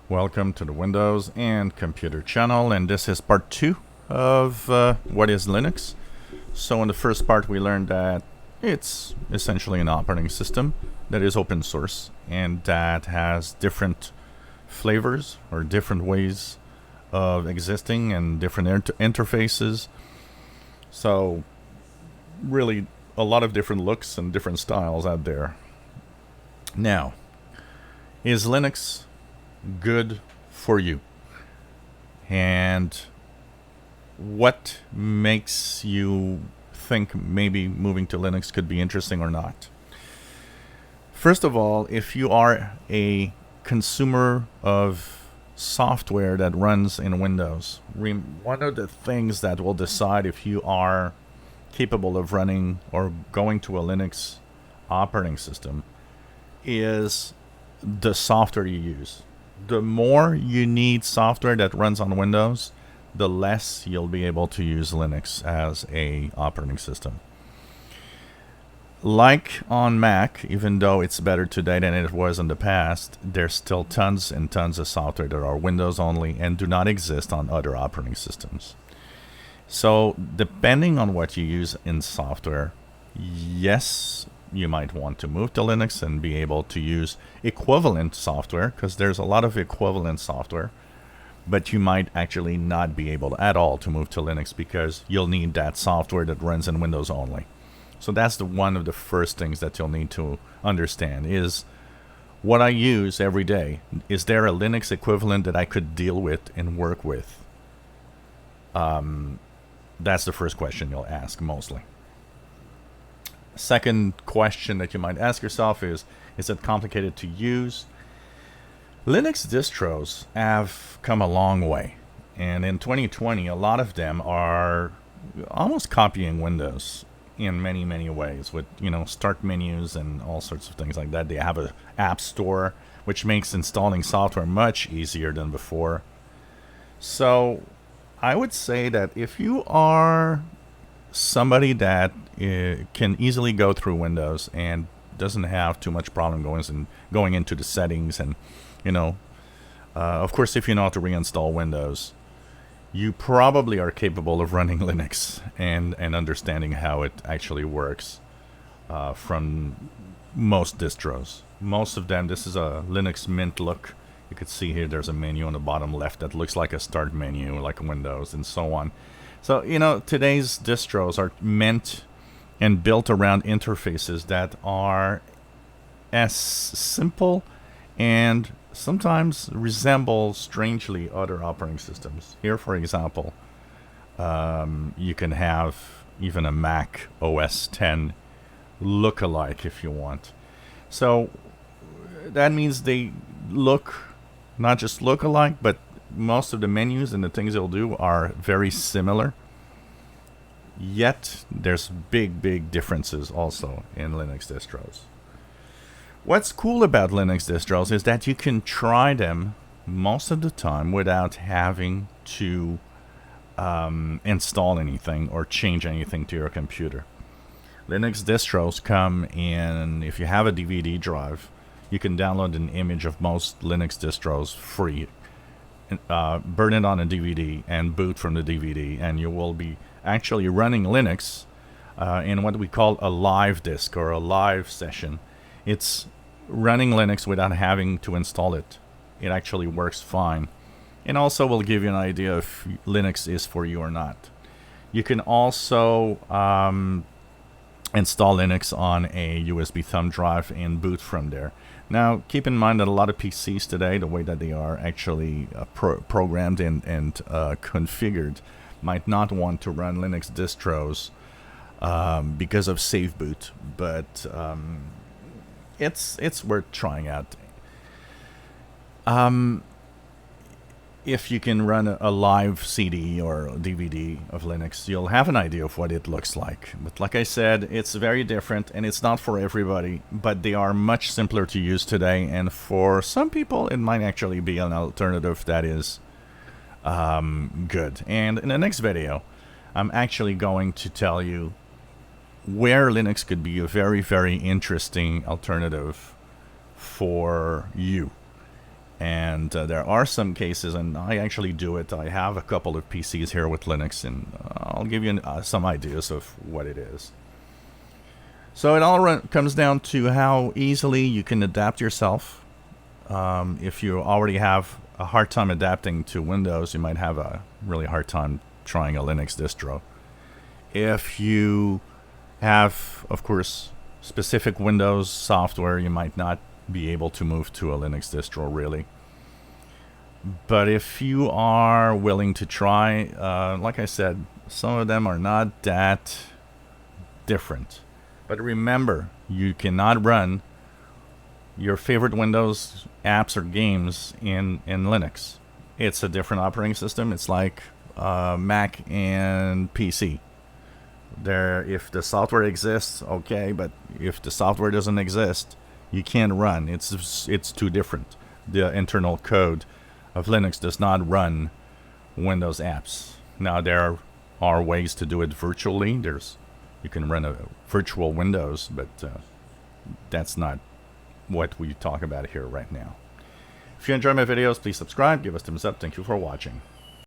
Welcome to the Windows and Computer channel, and this is part 2 of what is Linux. So in the first part we learned that it's essentially an operating system that is open source and that has different flavors or different ways of existing and different interfaces. So really a lot of different looks and different styles out there. Now, is Linux good for you? And what makes you think maybe moving to Linux could be interesting or not? First of all, if you are a consumer of software that runs in Windows, one of the things that will decide if you are capable of running or going to a Linux operating system is the software you use. The more you need software that runs on Windows, the less you'll be able to use Linux as a operating system. Like on Mac, even though it's better today than it was in the past, there's still tons and tons of software that are Windows only and do not exist on other operating systems. So depending on what you use in software, yes, you might want to move to Linux and be able to use equivalent software, because there's a lot of equivalent software, but you might actually not be able at all to move to Linux because you'll need that software that runs in Windows only. So that's one of the first things that you'll need to understand is what I use every day. Is there a Linux equivalent that I could deal with and work with? That's the first question you'll ask mostly. Second question that you might ask yourself is it complicated to use? Linux distros have come a long way, and in 2020 a lot of them are almost copying Windows in many ways with start menus and all sorts of things like that. They have an app store which makes installing software much easier than before. So I would say that if you are somebody that can easily go through Windows and doesn't have too much problem going into the settings, and of course, if you know how to reinstall Windows, you probably are capable of running Linux and understanding how it actually works from most distros. Most of them, this is a Linux Mint look. You could see here there's a menu on the bottom left that looks like a start menu, like Windows, and so on. So, today's distros are meant and built around interfaces that are as simple and sometimes resemble strangely other operating systems. Here, for example, you can have even a Mac OS X look-alike if you want. So that means they not just look alike, but most of the menus and the things they'll do are very similar. Yet there's big differences also in Linux distros. What's cool about Linux distros is that you can try them most of the time without having to install anything or change anything to your computer. Linux distros come in, if you have a DVD drive, you can download an image of most Linux distros free, burn it on a DVD and boot from the DVD, and you will be actually running Linux in what we call a live disk or a live session. It's running Linux without having to install it. It actually works fine, and also will give you an idea if Linux is for you or not. You can also install Linux on a USB thumb drive and boot from there. Now, keep in mind that a lot of PCs today, the way that they are actually programmed and configured, might not want to run Linux distros because of safe boot, but it's worth trying out. If you can run a live CD or DVD of Linux, you'll have an idea of what it looks like. But like I said, it's very different and it's not for everybody, but they are much simpler to use today, and for some people it might actually be an alternative that is good. And in the next video, I'm actually going to tell you where Linux could be a very interesting alternative for you. And there are some cases, and I actually do it. I have a couple of PCs here with Linux, and I'll give you some ideas of what it is. So it all comes down to how easily you can adapt yourself. If you already have a hard time adapting to Windows, you might have a really hard time trying a Linux distro. If you have, of course, specific Windows software, you might not be able to move to a Linux distro really. But if you are willing to try, like I said, some of them are not that different. But remember, you cannot run your favorite Windows apps or games in Linux. It's a different operating system. It's like Mac and PC. If the software exists, okay, but if the software doesn't exist, you can't run. It's too different. The internal code of Linux does not run Windows apps. Now there are ways to do it virtually. You can run a virtual Windows, but that's not what we talk about here right now. If you enjoy my videos, please subscribe, give us a thumbs up. Thank you for watching.